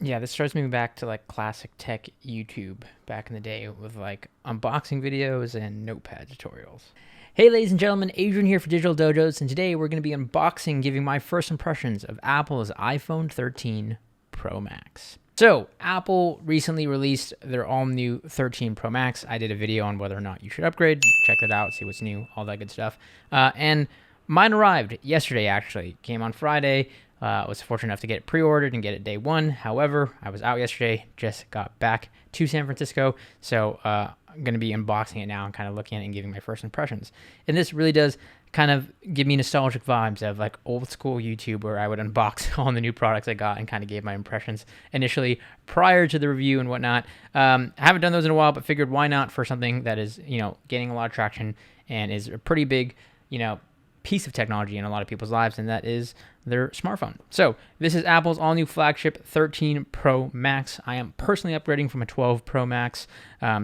Yeah, this starts me back to like classic tech YouTube back in the day with like unboxing videos and notepad tutorials. Hey, ladies and gentlemen, Adrian here for Digital Dojos, and today we're going to be unboxing, giving my first impressions of Apple's iPhone 13 Pro Max. So, Apple recently released their all-new 13 Pro Max. I did a video on whether or not you should upgrade. Check that out, see what's new, all that good stuff. And mine arrived yesterday, actually. Came on Friday. I was fortunate enough to get it pre-ordered and get it day one. However, I was out yesterday, just got back to San Francisco, so I'm going to be unboxing it now and kind of looking at it and giving my first impressions. And this really does kind of give me nostalgic vibes of like old school YouTube where I would unbox all the new products I got and kind of gave my impressions initially prior to the review and whatnot. I haven't done those in a while, but figured why not for something that is, gaining a lot of traction and is a pretty big, piece of technology in a lot of people's lives, and that is their smartphone. So this is Apple's all-new flagship 13 Pro Max. I am personally upgrading from a 12 Pro Max,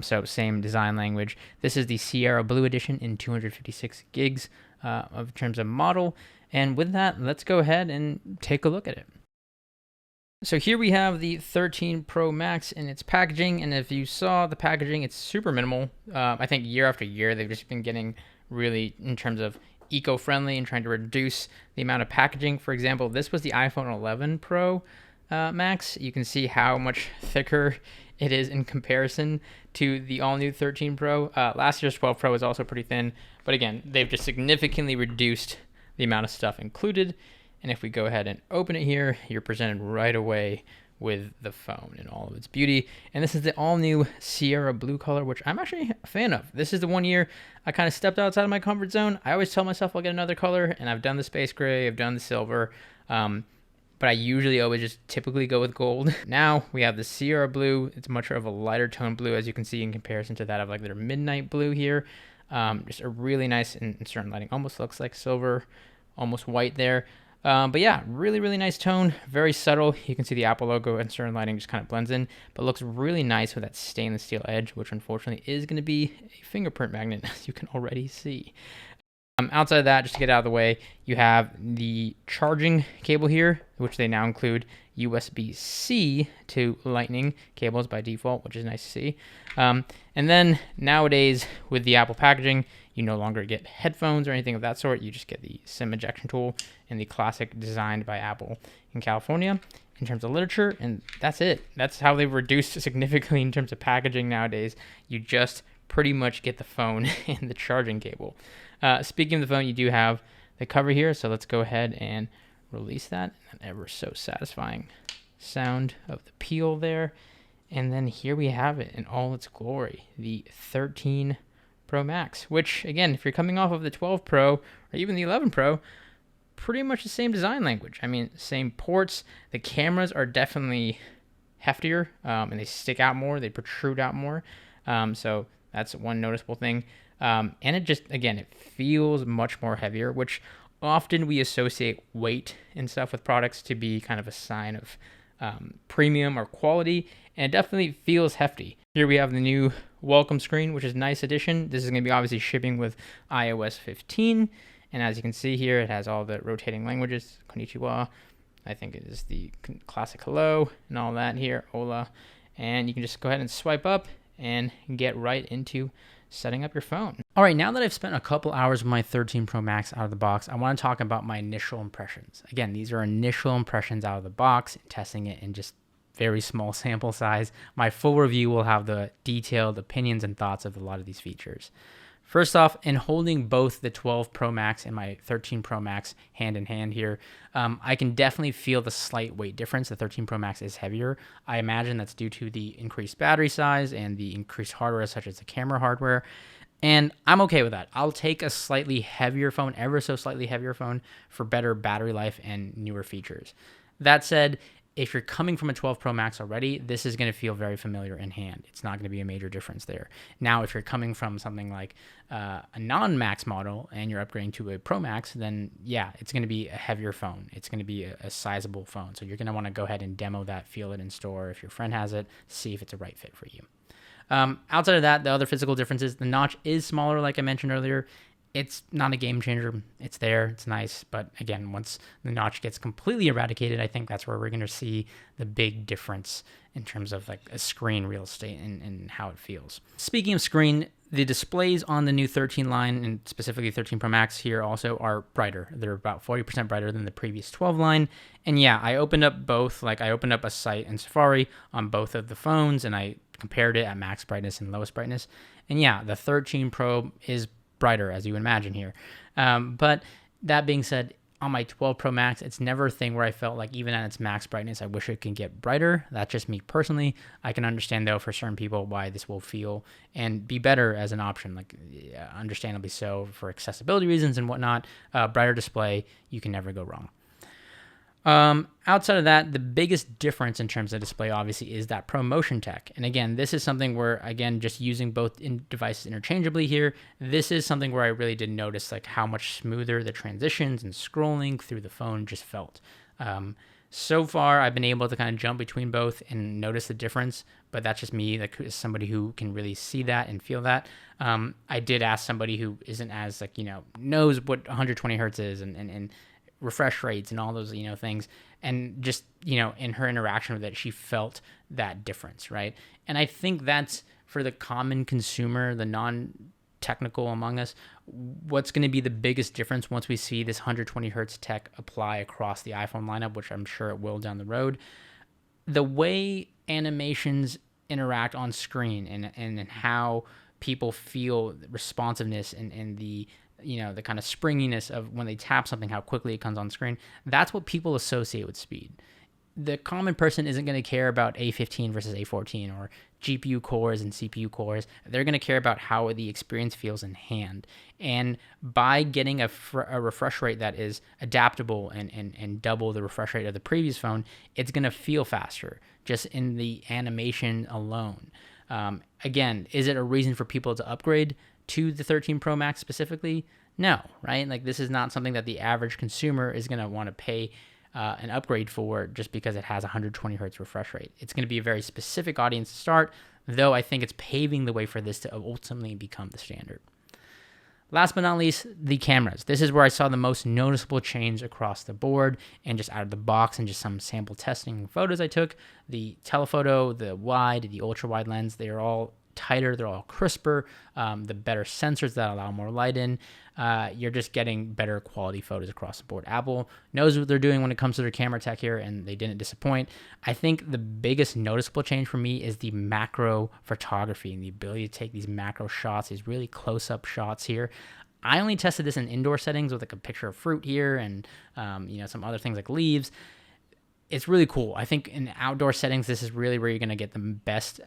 so same design language. This is the Sierra Blue Edition in 256 gigs of terms of model. And with that, let's go ahead and take a look at it. So here we have the 13 Pro Max in its packaging, and if you saw the packaging, it's super minimal. I think year after year, they've just been getting really, in terms of eco-friendly and trying to reduce the amount of packaging. For example, this was the iPhone 11 Pro Max. You can see how much thicker it is in comparison to the all-new 13 Pro. Last year's 12 Pro was also pretty thin, but again, they've just significantly reduced the amount of stuff included. And if we go ahead and open it here, you're presented right away with the phone in all of its beauty. And this is the all-new Sierra Blue color, which I'm actually a fan of. This is the one year I kind of stepped outside of my comfort zone. I always tell myself I'll get another color, and I've done the space gray, I've done the silver, but I usually always just typically go with gold. Now we have the Sierra Blue. It's much of a lighter tone blue, as you can see, in comparison to that of like their midnight blue here. Just a really nice, in certain lighting, almost looks like silver, almost white there. But yeah, really, really nice tone, very subtle. You can see the Apple logo and certain lighting just kind of blends in, but looks really nice with that stainless steel edge, which unfortunately is going to be a fingerprint magnet, as you can already see. Outside of that, just to get out of the way, you have the charging cable here, which they now include USB-C to Lightning cables by default, which is nice to see. And then nowadays, with the Apple packaging, you no longer get headphones or anything of that sort. You just get the SIM ejection tool and the classic designed by Apple in California in terms of literature, and that's it. That's how they've reduced significantly in terms of packaging nowadays. You just pretty much get the phone and the charging cable. Speaking of the phone, you do have the cover here, so let's go ahead and release that. An ever so satisfying sound of the peel there. And then here we have it in all its glory, the 13 Pro Max, which again, if you're coming off of the 12 Pro or even the 11 Pro, pretty much the same design language. I mean, same ports. The cameras are definitely heftier, and they stick out more, they protrude out more. So that's one noticeable thing. And it just, again, it feels much more heavier, which often we associate weight and stuff with products to be kind of a sign of premium or quality, and it definitely feels hefty. Here we have the new welcome screen, which is a nice addition. This is going to be obviously shipping with iOS 15, and as you can see here, it has all the rotating languages. Konnichiwa, I think it is the classic hello and all that here, hola, and you can just go ahead and swipe up and get right into setting up your phone. All right, now that I've spent a couple hours with my 13 Pro Max out of the box, I want to talk about my initial impressions. Again, these are initial impressions out of the box, testing it in just very small sample size. My full review will have the detailed opinions and thoughts of a lot of these features. First off, in holding both the 12 Pro Max and my 13 Pro Max hand in hand here, I can definitely feel the slight weight difference. The 13 Pro Max is heavier. I imagine that's due to the increased battery size and the increased hardware, such as the camera hardware. And I'm okay with that. I'll take a slightly heavier phone, ever so slightly heavier phone, for better battery life and newer features. That said, if you're coming from a 12 Pro Max already, this is going to feel very familiar in hand. It's not going to be a major difference there. Now, if you're coming from something like a non-Max model and you're upgrading to a Pro Max, then yeah, it's going to be a heavier phone. It's going to be a sizable phone. So you're going to want to go ahead and demo that, feel it in store. If your friend has it, see if it's a right fit for you. Outside of that, the other physical differences, the notch is smaller, like I mentioned earlier, It's not a game changer. It's there. It's nice. But again, once the notch gets completely eradicated, I think that's where we're going to see the big difference in terms of like a screen real estate and how it feels. Speaking of screen, the displays on the new 13 line and specifically 13 Pro Max here also are brighter. They're about 40% brighter than the previous 12 line. And yeah, I opened up both. Like I opened up a site in Safari on both of the phones and I compared it at max brightness and lowest brightness. And yeah, the 13 Pro is brighter, as you would imagine here. But that being said, on my 12 Pro Max, it's never a thing where I felt like even at its max brightness, I wish it could get brighter. That's just me personally. I can understand, though, for certain people why this will feel and be better as an option, like understandably so for accessibility reasons and whatnot. Brighter display, you can never go wrong. Outside of that, the biggest difference in terms of display obviously is that ProMotion tech. And again, this is something where, again, just using both devices interchangeably here, this is something where I really did notice like how much smoother the transitions and scrolling through the phone just felt. So far, I've been able to kind of jump between both and notice the difference, but that's just me, like as somebody who can really see that and feel that. I did ask somebody who isn't as like, knows what 120 hertz is and refresh rates and all those things, and just in her interaction with it, she felt that difference, right? And I think that's for the common consumer, the non-technical among us, what's going to be the biggest difference once we see this 120 hertz tech apply across the iPhone lineup, which I'm sure it will down the road. The way animations interact on screen and how people feel responsiveness and the the kind of springiness of when they tap something, how quickly it comes on screen. That's what people associate with speed. The common person isn't going to care about A15 versus A14 or GPU cores and CPU cores. They're going to care about how the experience feels in hand. And by getting a refresh rate that is adaptable and double the refresh rate of the previous phone, it's going to feel faster just in the animation alone. Again, is it a reason for people to upgrade to the 13 Pro Max specifically? No, right? Like this is not something that the average consumer is going to want to pay an upgrade for just because it has 120 hertz refresh rate. It's going to be a very specific audience to start, though I think it's paving the way for this to ultimately become the standard. Last but not least, the cameras. This is where I saw the most noticeable change across the board and just out of the box and just some sample testing photos I took. The telephoto, the wide, the ultra wide lens, they are all tighter, they're all crisper, the better sensors that allow more light in. You're just getting better quality photos across the board. Apple knows what they're doing when it comes to their camera tech here, and they didn't disappoint. I think the biggest noticeable change for me is the macro photography and the ability to take these macro shots, these really close-up shots here. I only tested this in indoor settings with like a picture of fruit here and some other things like leaves. It's really cool. I think in outdoor settings, this is really where you're going to get the best,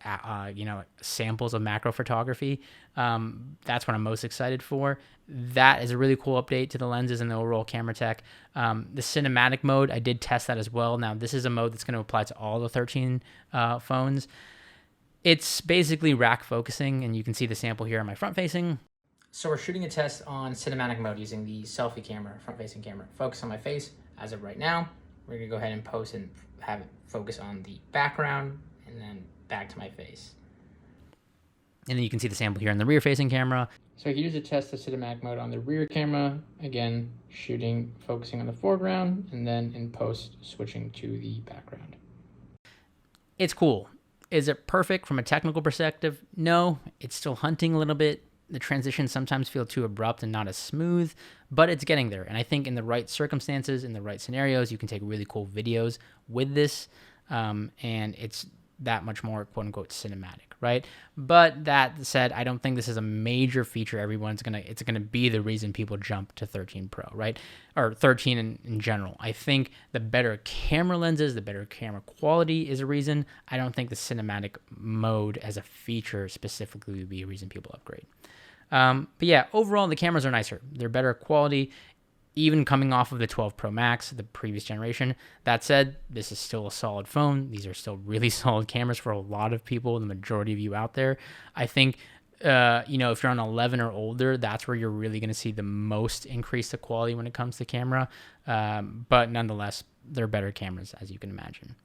samples of macro photography. That's what I'm most excited for. That is a really cool update to the lenses and the overall camera tech. The cinematic mode, I did test that as well. Now, this is a mode that's going to apply to all the 13 phones. It's basically rack focusing, and you can see the sample here on my front facing. So we're shooting a test on cinematic mode using the selfie camera, front facing camera. Focus on my face as of right now. We're going to go ahead and post and have it focus on the background and then back to my face. And then you can see the sample here on the rear-facing camera. So here's a test of cinematic mode on the rear camera. Again, focusing on the foreground, and then in post, switching to the background. It's cool. Is it perfect from a technical perspective? No, it's still hunting a little bit. The transitions sometimes feel too abrupt and not as smooth, but it's getting there. And I think in the right circumstances, in the right scenarios, you can take really cool videos with this, and it's that much more quote unquote cinematic, right? But that said, I don't think this is a major feature it's gonna be the reason people jump to 13 Pro, right? Or 13 in general. I think the better camera lenses, the better camera quality is a reason. I don't think the cinematic mode as a feature specifically would be a reason people upgrade. But yeah, overall, the cameras are nicer. They're better quality, even coming off of the 12 Pro Max, the previous generation. That said, this is still a solid phone. These are still really solid cameras for a lot of people, the majority of you out there. I think, if you're on 11 or older, that's where you're really going to see the most increase to quality when it comes to camera. But nonetheless, they're better cameras, as you can imagine.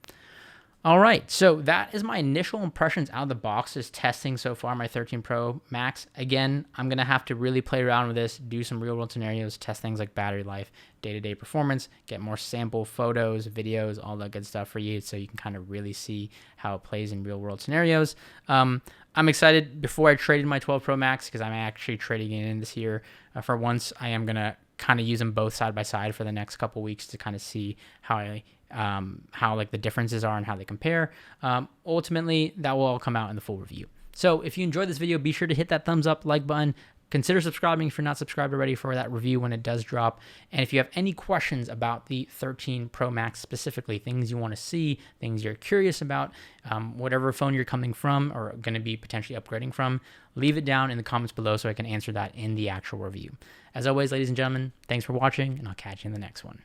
All right, so that is my initial impressions out of the box, just testing so far my 13 Pro Max. Again, I'm going to have to really play around with this, do some real world scenarios, test things like battery life, day-to-day performance, get more sample photos, videos, all that good stuff for you so you can kind of really see how it plays in real world scenarios. I'm excited before I traded my 12 Pro Max because I'm actually trading it in this year. For once, I am going to kind of use them both side by side for the next couple weeks to kind of see how like the differences are and how they compare. Ultimately, that will all come out in the full review. So if you enjoyed this video, be sure to hit that thumbs up, like button. Consider subscribing if you're not subscribed already for that review when it does drop. And if you have any questions about the 13 Pro Max specifically, things you want to see, things you're curious about, whatever phone you're coming from or going to be potentially upgrading from, leave it down in the comments below so I can answer that in the actual review. As always, ladies and gentlemen, thanks for watching, and I'll catch you in the next one.